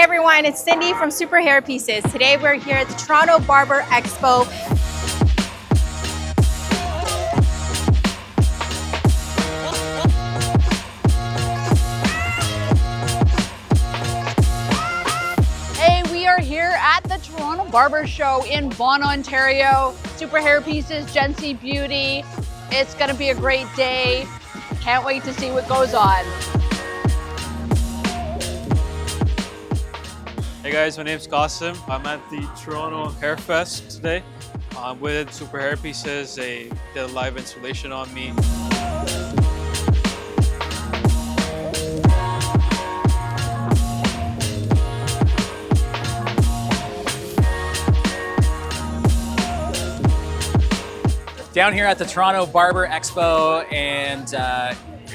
everyone, it's Cindy from Superhairpieces. Today we're here at the Toronto Barber Expo. Hey, we are here at the Toronto Barber Show in Vaughan, Ontario. Superhairpieces GenC Beauty. It's gonna be a great day. Can't wait to see what goes on. Hey guys, my name's Qasim. I'm at the Toronto Hair Fest today. I'm with Superhairpieces. They did a live installation on me. Down here at the Toronto Barber Expo, and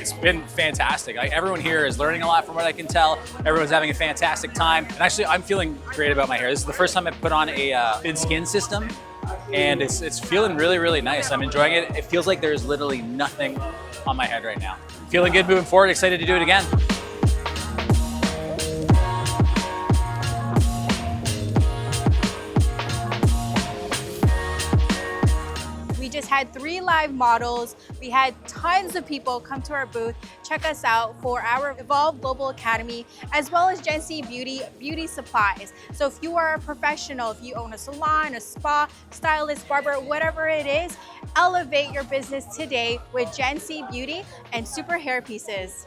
it's been fantastic. Everyone here is learning a lot from what I can tell. Everyone's having a fantastic time. And actually, I'm feeling great about my hair. This is the first time I've put on a thin skin system, and it's feeling really, really nice. I'm enjoying it. It feels like there's literally nothing on my head right now. Feeling good moving forward, excited to do it again. We just had 3 live models. We had tons of people come to our booth, check us out for our Evolve Global Academy, as well as GenC Beauty, beauty supplies. So if you are a professional, if you own a salon, a spa, stylist, barber, whatever it is, elevate your business today with GenC Beauty and Superhairpieces.